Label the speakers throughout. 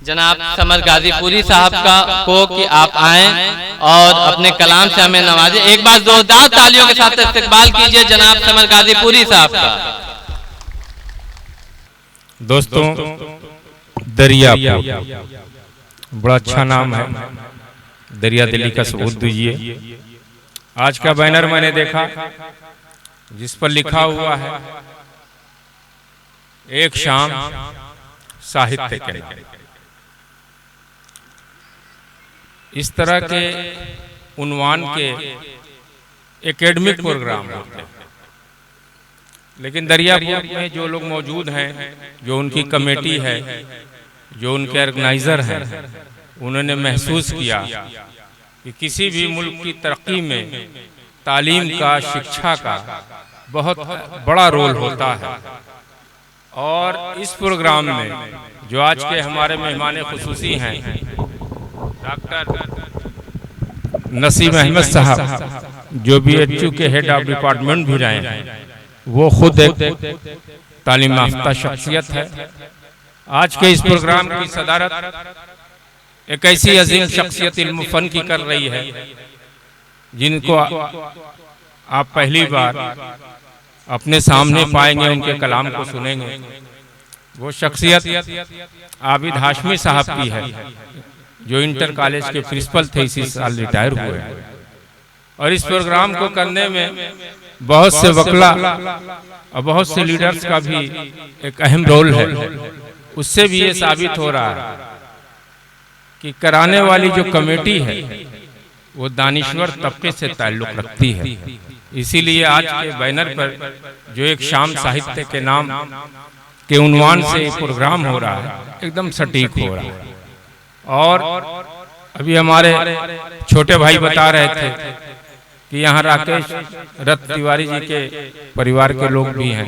Speaker 1: जनाब समर गाजीपुरी साहब को कि आप आएं और अपने कलाम से हमें नवाजें। एक बार जोरदार तालियों के साथ इस्तकबाल कीजिए जनाब समर गाजीपुरी साहब का।
Speaker 2: दोस्तों, दरियापुर बड़ा अच्छा नाम है, दरिया दिली का सबूत दीजिए। आज का बैनर मैंने देखा जिस पर लिखा हुआ है एक शाम साहित्य के नाम। इस तरह के उन्वान के एकेडमिक प्रोग्राम होते हैं, लेकिन दरियापुर में जो लोग मौजूद हैं, जो उनकी कमेटी है, जो उनके ऑर्गेनाइजर हैं, उन्होंने महसूस किया कि किसी भी मुल्क की तरक्की में तालीम का, शिक्षा का बहुत बड़ा रोल होता है। और इस प्रोग्राम में जो आज के हमारे मेहमान खुसूसी हैं डॉक्टर नसीम अहमद साहब, जो BHU के हेड ऑफ डिपार्टमेंट भी रहे हैं, वो खुद एक तालीम याफ्ता शख्सियत है। आज के इस प्रोग्राम की सदारत एक ऐसी अजीम शख्सियत इल्म फन की कर रही है जिनको आप पहली बार अपने सामने पाएंगे, उनके कलाम को सुनेंगे। वो शख्सियत आबिद हाशमी साहब की है, जो इंटर कॉलेज के प्रिंसिपल थे, इसी साल रिटायर हुए। और इस प्रोग्राम को करने में बहुत से वकला और बहुत से लीडर्स का भी एक अहम रोल है। उससे भी ये साबित हो रहा है कि कराने वाली जो कमेटी है वो दानिश्वर तबके से ताल्लुक रखती है। इसीलिए आज के बैनर पर जो एक शाम साहित्य के नाम के उन्वान से प्रोग्राम हो रहा है, एकदम सटीक हो रहा है। और अभी हमारे छोटे भाई बता रहे थे कि यहाँ राकेश रथ तिवारी जी के परिवार के लोग भी हैं,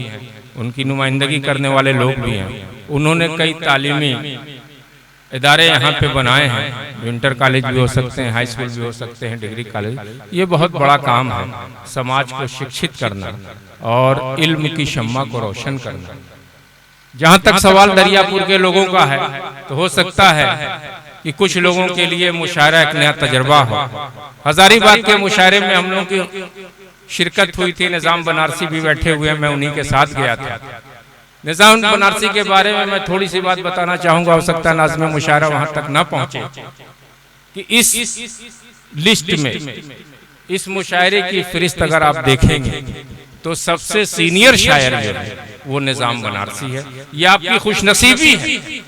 Speaker 2: उनकी नुमाइंदगी करने वाले लोग भी हैं। उन्होंने कई तालीमी इदारे यहाँ पे बनाए हैं, इंटर कॉलेज भी हो सकते हैं, हाई स्कूल भी हो सकते हैं, डिग्री कॉलेज। ये बहुत बड़ा काम है, समाज को शिक्षित करना और इल्म की शम्मा को रोशन करना। जहाँ तक सवाल दरियापुर के लोगों का है, तो हो सकता है कि कुछ लोगों के लिए मुशायरा एक नया तजर्बा हो। हजारीबाग के मुशायरे में हम लोगों की शिरकत हुई थी, निजाम बनारसी भी बैठे हुए हैं, मैं उन्हीं के साथ गया था। निजाम बनारसी के बारे में मैं थोड़ी सी बात बताना चाहूंगा, हो सकता है नाज़िम मुशायरा वहां तक ना पहुंचे, कि इस लिस्ट में, इस मुशायरे की फहरिस्त अगर आप देखेंगे तो सबसे सीनियर शायर जो है वो निजाम बनारसी है। ये आपकी खुशनसीबी है कि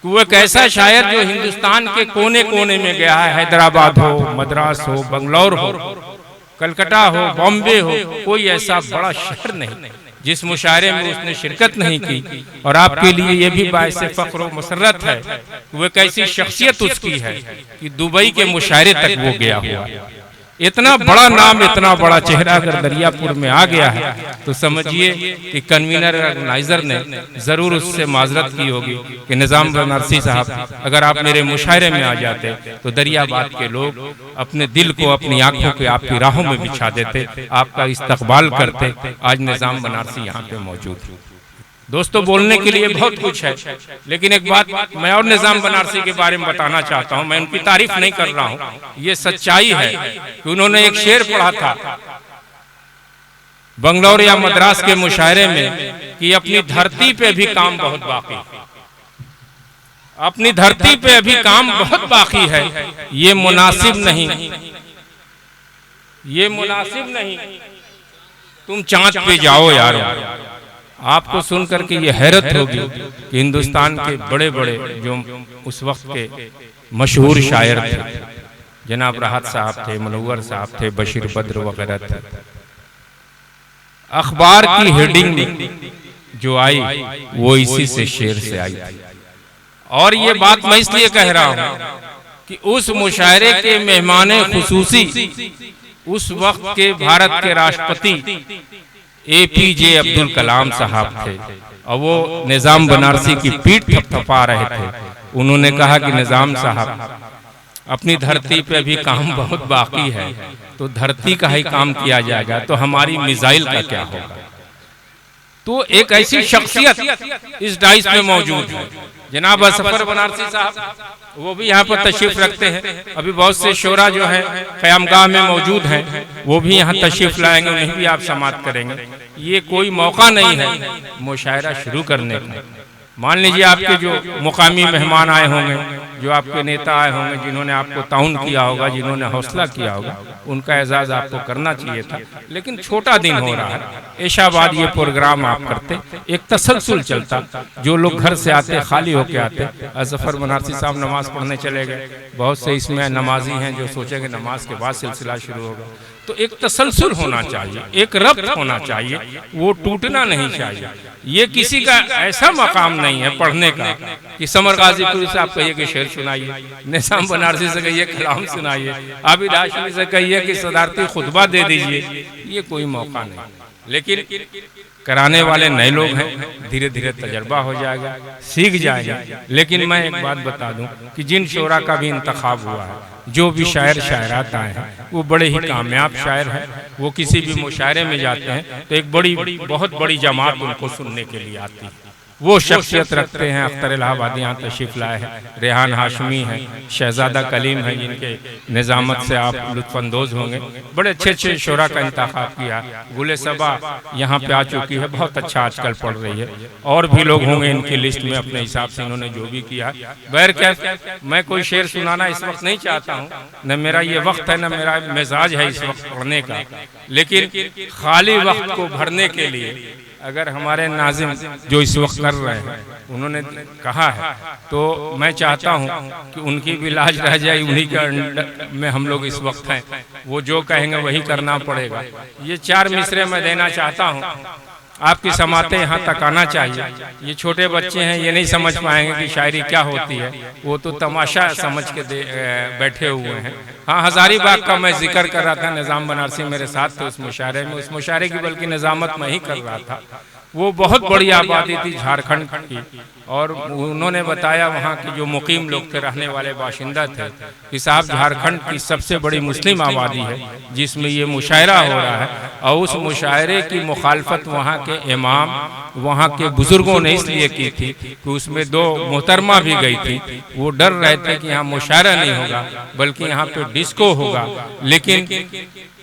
Speaker 2: वो एक ऐसा शायर जो हिंदुस्तान के कोने कोने में गया है, हैदराबाद हो, मद्रास हो, बंगलौर हो, कलकत्ता हो, बॉम्बे हो, कोई ऐसा बड़ा शहर नहीं जिस मुशायरे में उसने शिरकत नहीं की। और आपके लिए ये भी बाइसे फख्र व मसरत है कि वो एक ऐसी शख्सियत उसकी है कि दुबई के मुशायरे तक वो गया हुआ। इतना बड़ा नाम, इतना बड़ा चेहरा अगर दरियापुर में आ गया है तो समझिए कि कन्वीनर ऑर्गेनाइजर ने जरूर उससे माजरत की होगी कि निजाम बनारसी साहब, अगर आप मेरे मुशायरे में आ जाते तो दरियाबाद के लोग अपने दिल को अपनी आंखों के आपकी राहों में बिछा देते, आपका इस्तकबाल करते। आज निजाम बनारसी यहाँ पे मौजूद है। दोस्तों, बोलने के लिए बहुत कुछ है, लेकिन एक बात मैं और निजाम बनारसी के बारे में बताना चाहता हूं। मैं उनकी तारीफ नहीं कर रहा हूं, ये सच्चाई है कि उन्होंने एक शेर पढ़ा था बंगलौर या मद्रास के मुशायरे में कि अपनी धरती पे भी काम बहुत बाकी, अपनी धरती पे अभी काम बहुत बाकी है। ये मुनासिब नहीं, ये मुनासिब नहीं, तुम चांद पे जाओ यारो। आपको सुनकर के ये हैरत होगी कि हिंदुस्तान के बड़े बड़े जो उस वक्त के मशहूर शायर थे, जनाब राहत साहब थे, मनव्वर साहब थे, बशीर बद्र वगैरह थे, अखबार की हेडिंग जो आई वो इसी से शेर से आई थी। और ये बात मैं इसलिए कह रहा हूं कि उस मुशायरे के मेहमान खुसूसी उस वक्त के भारत के राष्ट्रपति APJ अब्दुल कलाम साहब थे, और वो निजाम बनारसी की पीठ थपथपा रहे थे। उन्होंने कहा कि निजाम साहब, अपनी धरती पे भी काम बहुत बाकी है, तो धरती का ही काम किया जाएगा तो हमारी मिसाइल का क्या होगा। तो एक ऐसी शख्सियत इस डाइस में मौजूद है जनाब असफर बनारसी साहब वो भी यहाँ पर तशरीफ रखते हैं। अभी बहुत से शोरा जो है क़यामगाह में मौजूद हैं, वो भी यहाँ तशरीफ लाएंगे, उन्हें भी आप समाअत करेंगे। ये कोई मौका नहीं है मुशायरा शुरू करने का। मान लीजिए आपके जो मुकामी मेहमान आए होंगे, जो आपके नेता आए होंगे, जिन्होंने आपको ताउन किया होगा, जिन्होंने हौसला किया होगा, उनका एजाज़ आपको करना चाहिए था। लेकिन छोटा दिन हो रहा है, ऐशा बाद ये प्रोग्राम आप करते, एक तसलसल चलता। जो लोग घर से आते खाली होके आते, असफर बनारसी साहब नमाज पढ़ने चले गए, बहुत से इसमें नमाजी हैं जो सोचेंगे नमाज के बाद सिलसिला शुरू होगा। तो एक तसलसल होना चाहिए, एक रब्त होना चाहिए, वो टूटना नहीं चाहिए। ये किसी का ऐसा मकाम नहीं है पढ़ने का कि समर गाजीपुरी से आप कहिए कि शेर सुनाइए, निजाम बनारसी से कहिए कलाम सुनाइए, आबिद हाशमी से कहिए कि सदारती खुतबा दे दीजिए, ये कोई मौका नहीं। लेकिन कराने वाले नए लोग हैं, धीरे धीरे तजर्बा हो जाएगा, सीख जाएगा। लेकिन मैं एक बात बता दूं कि जिन शोरा का भी इंतखाब हुआ है, जो भी शायर शायरात आए हैं, वो बड़े ही कामयाब शायर हैं। वो किसी भी मुशायरे में जाते हैं तो एक बहुत बड़ी जमात उनको सुनने के लिए आती है। वो शख्सियत रखते हैं। अख्तर इलाहाबादी यहाँ तशरीफ लाए हैं, रेहान हाशमी हैं, शहजादा कलीम हैं, जिनके निज़ामत से आप लुत्फ़अंदोज़ होंगे। बड़े अच्छे अच्छे शोरा का इंतखाब किया। गुले सबा यहाँ पे आ चुकी है, बहुत अच्छा आजकल पढ़ रही है। और भी लोग होंगे इनकी लिस्ट में, अपने हिसाब से इन्होंने जो भी किया। बहरकैफ मैं कोई शेर सुनाना इस वक्त नहीं चाहता हूँ, न मेरा ये वक्त है, न मेरा मिजाज है इस वक्त पढ़ने का। लेकिन खाली वक्त को भरने के लिए अगर हमारे नाज़िम जो इस वक्त कर रहे हैं उन्होंने कहा है, तो मैं चाहता हूं कि उनकी भी लाज रह जाए। उन्हीं के अंडर में हम लोग इस वक्त हैं, वो जो कहेंगे वही करना पड़ेगा। ये 4 मिसरे मैं देना चाहता हूं, आपकी समातें यहाँ तक आना चाहिए। ये छोटे बच्चे हैं, ये नहीं समझ पाएंगे कि शायरी क्या होती है, वो तो तमाशा समझ के बैठे हुए हैं। हाँ, हजारीबाग का मैं जिक्र कर रहा था, निज़ाम बनारसी मेरे साथ थे उस मुशायरे में। उस मुशायरे की बल्कि निज़ामत मैं ही कर रहा था। वो बहुत बड़ी आबादी थी झारखंड की, और उन्होंने बताया वहाँ के जो मुकीम लोग थे, रहने वाले बाशिंदा थे, कि साहब झारखंड की सबसे बड़ी मुस्लिम आबादी है जिसमें ये मुशायरा हो रहा है। और उस मुशायरे की मुखालफत वहाँ के इमाम, वहाँ के बुजुर्गों ने इसलिए की थी कि उसमें 2 मोहतरमा भी गई थी। वो डर रहे थे कि यहाँ मुशायरा नहीं होगा बल्कि यहाँ पे डिस्को होगा। लेकिन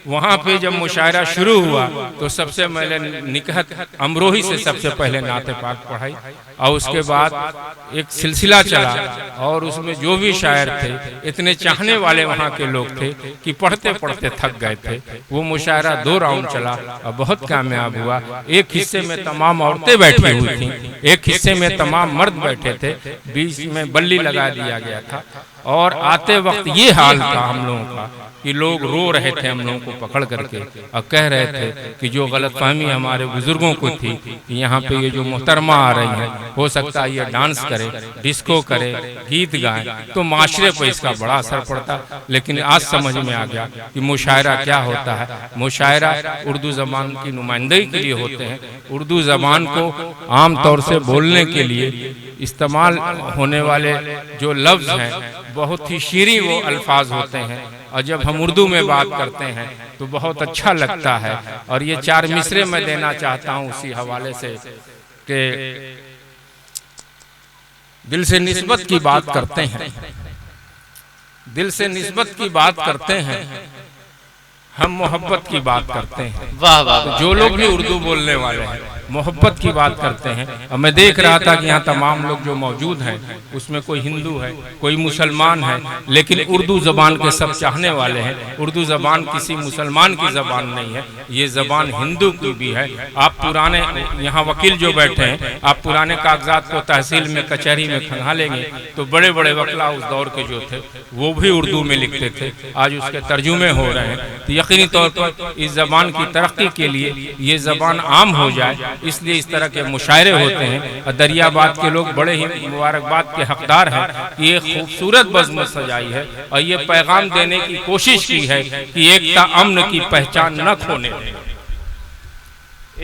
Speaker 2: वहाँ पे जब मुशायरा शुरू हुआ तो सबसे पहले निकहत अमरोही से सबसे पहले नाते पाक पढ़ाई, और उसके बाद एक सिलसिला चला। और उसमें जो भी शायर थे, इतने चाहने वाले वहाँ के लोग थे कि पढ़ते पढ़ते थक गए थे। वो मुशायरा 2 राउंड चला और बहुत कामयाब हुआ। एक हिस्से में तमाम औरतें बैठी हुई थीं, एक हिस्से में तमाम मर्द बैठे थे, बीच में बल्ली लगा दिया गया था। और आते वक्त ये हाल था हम लोगों का कि लोग रो रहे थे हम लोगों को पकड़ करके, और कह रहे थे कि जो गलतफहमी हमारे बुजुर्गों को थी कि यहाँ पे ये जो मोहतरमा आ रही हैं, हो सकता है ये डांस करे, डिस्को करे, गीत गाए, तो माशरे पर इसका बड़ा असर पड़ता। लेकिन आज समझ में आ गया कि मुशायरा क्या होता है। मुशायरा उर्दू ज़बान की नुमाइंदगी के लिए होते हैं। उर्दू ज़बान को आम तौर से बोलने के लिए इस्तेमाल होने वाले जो लफ्ज़ हैं, बहुत ही शीरीं वो अल्फाज होते हैं, और जब हम उर्दू में बात करते हैं तो बहुत अच्छा लगता है। और ये 4 मिसरे मैं देना चाहता हूँ उसी हवाले से कि दिल से निस्बत की बात करते हैं, दिल से निस्बत की बात करते हैं, हम मोहब्बत की बात करते हैं।
Speaker 1: वाह वाह।
Speaker 2: जो लोग भी उर्दू बोलने वाले हैं मोहब्बत की बात करते हैं। और मैं देख रहा था कि यहाँ तमाम लोग जो मौजूद हैं उसमें कोई हिंदू है, कोई मुसलमान है, लेकिन उर्दू ज़बान के सब चाहने वाले हैं। उर्दू ज़बान किसी मुसलमान की ज़बान नहीं है, ये ज़बान हिंदू की भी है। आप पुराने यहाँ वकील जो बैठे हैं, आप पुराने कागजात को तहसील में, कचहरी में खंगालेंगे तो बड़े बड़े वकला उस दौर के जो थे वो भी उर्दू में लिखते थे। आज उसके तर्जुमे हो रहे हैं। तो यकीनी तौर पर इस ज़बान की तरक्की के लिए ये ज़बान आम हो जाए, इसलिए इस तरह के मुशायरे होते हैं। और दरियाबाद के लोग बड़े ही मुबारकबाद के हकदार हैं कि ये खूबसूरत बज़्म सजाई है और ये पैगाम देने की कोशिश की है कि एकता अमन की पहचान न खोने देंगे,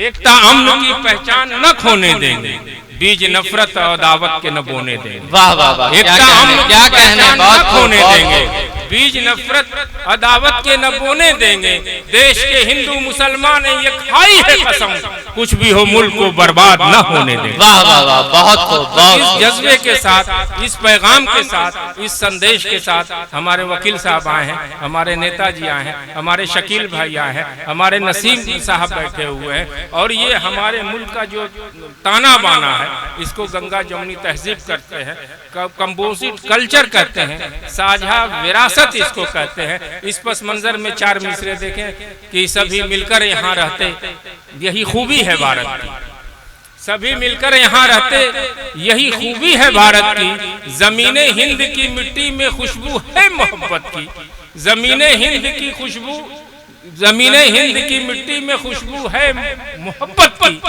Speaker 2: एकता अमन की पहचान न खोने देंगे, बीज नफरत और दावत के न बोने देंगे।
Speaker 1: वाह वाह वाह।
Speaker 2: एकता अमन
Speaker 1: क्या कहने,
Speaker 2: न खोने देंगे, बीज नफरत अदावत के न बोने देंगे। देश के हिंदू मुसलमान ये खाई है कसम, कुछ भी हो मुल्क को बर्बाद न होने दे।
Speaker 1: वाह वाह वाह, बहुत खूब, बहुत
Speaker 2: इस जज्बे के साथ, इस पैगाम के साथ, इस संदेश के साथ हमारे वकील साहब आए हैं, हमारे नेताजी आए हैं, हमारे शकील भाई आए हैं, हमारे नसीम साहब बैठे हुए हैं, और ये हमारे मुल्क का जो ताना बाना है इसको गंगा जमुनी तहजीब करते हैं, कंपोजिट कल्चर कहते हैं, साझा विरासत इसको कहते हैं। इस पस मंजर में चार मिसरे देखें कि सभी मिलकर यहाँ रहते, यही खूबी है भारत की। सभी मिलकर यहाँ रहते, यही खूबी है भारत की। ज़मीने हिंद की मिट्टी में खुशबू है मोहब्बत की, ज़मीने हिंद की खुशबू, ज़मीने हिंद की मिट्टी में खुशबू है मोहब्बत की।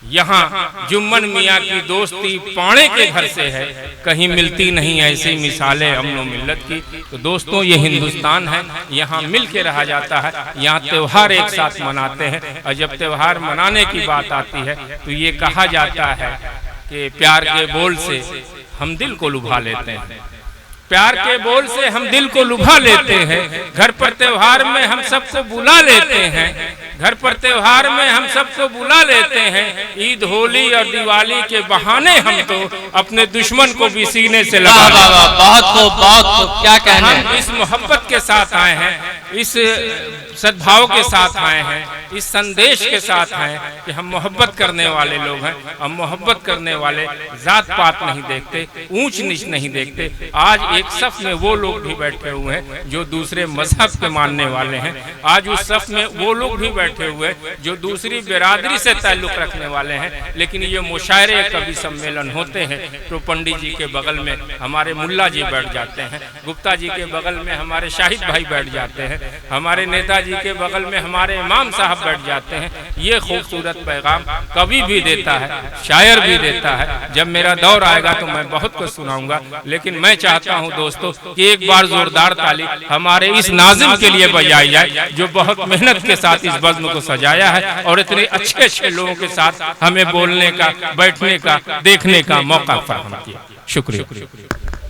Speaker 2: यहाँ जुम्मन मियाँ की दोस्ती पाणे के घर से है, कहीं मिलती नहीं ऐसी मिसालें अमन व मिल्लत की। तो दोस्तों, ये हिंदुस्तान है, यहाँ मिल के रहा जाता है, यहाँ त्योहार एक साथ मनाते हैं, और जब त्योहार मनाने की बात आती है तो ये कहा जाता है कि प्यार के बोल से हम दिल को लुभा लेते हैं, प्यार के बोल से हम दिल को लुभा लेते हैं। घर पर त्योहार में हम सबको बुला लेते हैं, घर पर त्योहार में हम सबको बुला लेते हैं। ईद, होली और दिवाली के बहाने हम तो अपने दुश्मन को भी सीने से लगा।
Speaker 1: बहुत खूब, बहुत खूब, क्या कहना है।
Speaker 2: हम इस मोहब्बत के साथ आए हैं, इस सद्भाव के साथ आए हैं, इस संदेश के साथ आए कि हम मोहब्बत करने वाले लोग हैं। हम मोहब्बत करने वाले जात पात नहीं देखते, ऊंच नीच नहीं देखते। आज एक सफ में वो लोग भी बैठे हुए हैं जो दूसरे मजहब के मानने वाले हैं, आज उस सफ में वो लोग भी बैठे हुए हैं जो दूसरी बिरादरी से ताल्लुक रखने वाले हैं। लेकिन ये मुशायरे कभी सम्मेलन होते हैं तो पंडित जी के बगल में हमारे मुल्ला जी बैठ जाते हैं, गुप्ता जी के बगल में हमारे शाहिद भाई बैठ जाते हैं, हमारे नेताजी के बगल में हमारे इमाम साहब बैठ जाते हैं। ये खूबसूरत पैगाम कभी भी देता है, शायर भी देता है। जब मेरा दौर आएगा तो मैं बहुत कुछ सुनाऊंगा, लेकिन मैं चाहता हूं दोस्तों कि एक बार जोरदार ताली हमारे इस नाज़िम के लिए बजाई जाए जो बहुत मेहनत के साथ इस बज़्म को सजाया है और इतने अच्छे अच्छे लोगों के साथ हमें बोलने का, बैठने का, देखने का मौका फराहम किया। शुक्रिया।